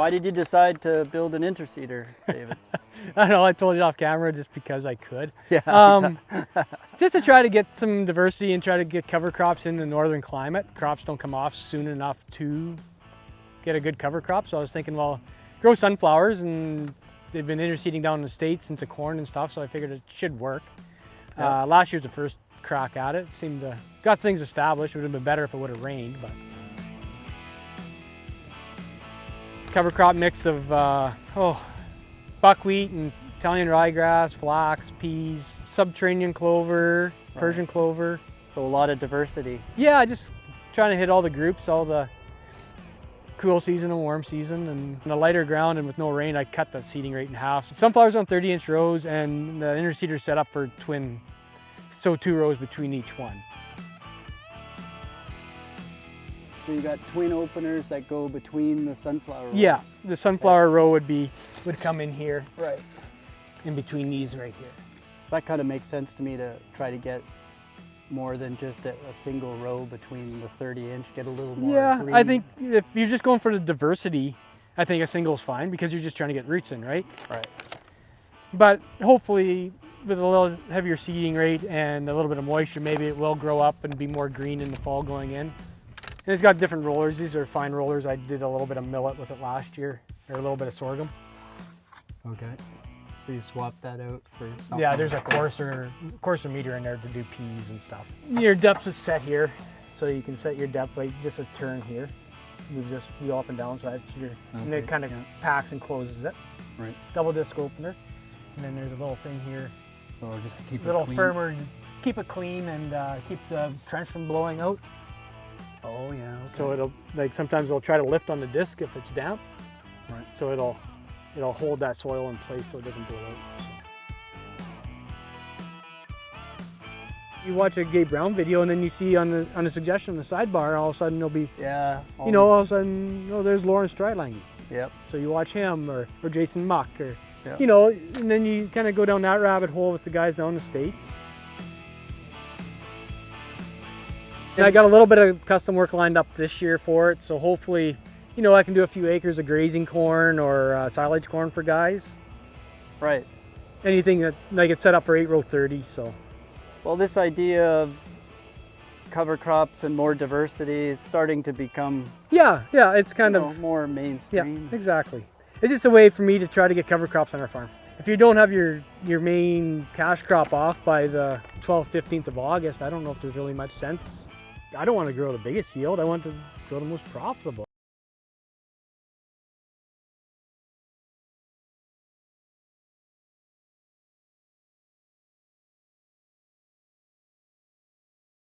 Why did you decide to build an interseeder, David? I don't know, I told you off camera just because I could. Yeah, Just to try to get some diversity and try to get cover crops in the northern climate. Crops don't come off soon enough to get a good cover crop. So I was thinking, well, grow sunflowers, and they've been interseeding down in the States into corn and stuff, so I figured it should work. Yeah. Last year's the first crack at it. Seemed to got things established. It would have been better if it would have rained, but cover crop mix of buckwheat and Italian ryegrass, flax, peas, subterranean clover, Persian clover. so a lot of diversity. Yeah, just trying to hit all the groups, all the cool season and warm season. And on a lighter ground and with no rain, I cut that seeding rate in half. Sunflowers on 30-inch rows, and the interseeder set up for twin, so 2 rows between each one. So you got twin openers that go between the sunflower rows. Yeah, the sunflower row would come in here, Right. in between these right here. So that kind of makes sense to me to try to get more than just a single row between the 30-inch, get a little more Yeah, green. I think if you're just going for the diversity, I think a single's fine because you're just trying to get roots in, right? Right. But hopefully with a little heavier seeding rate and a little bit of moisture, maybe it will grow up and be more green in the fall going in. And it's got different rollers. These are fine rollers. I did a little bit of millet with it last year, or a little bit of sorghum. Okay. So you swap that out for something. Yeah, there's a coarser meter in there to do peas and stuff. Your depth is set here, so you can set your depth like just a turn here. Moves this wheel up and down, so that's your, and it kind of packs and closes it. Right. Double disc opener. And then there's a little thing here, So just to keep a little it clean. firmer, keep it clean and keep the trench from blowing out. Oh yeah. Okay. So it'll, like sometimes it'll try to lift on the disc if it's damp. Right. So it'll hold that soil in place so it doesn't blow out. You watch a Gabe Brown video and then you see on the suggestion on the sidebar, all of a sudden there'll be, Yeah. you know, all of a sudden, oh, there's Lawrence Strylange. Yep. So you watch him or Jason Muck or, Yeah. you know, and then you kind of go down that rabbit hole with the guys down in the States. And I got a little bit of custom work lined up this year for it, so hopefully, you know, I can do a few acres of grazing corn or silage corn for guys. Right. Anything that, like it's set up for 8 row 30, so. Well, this idea of cover crops and more diversity is starting to become Yeah, it's kind of, more yeah, mainstream. exactly. It's just a way for me to try to get cover crops on our farm. If you don't have your main cash crop off by the 12th, 15th of August, I don't know if there's really much sense. I don't want to grow the biggest yield, I want to grow the most profitable.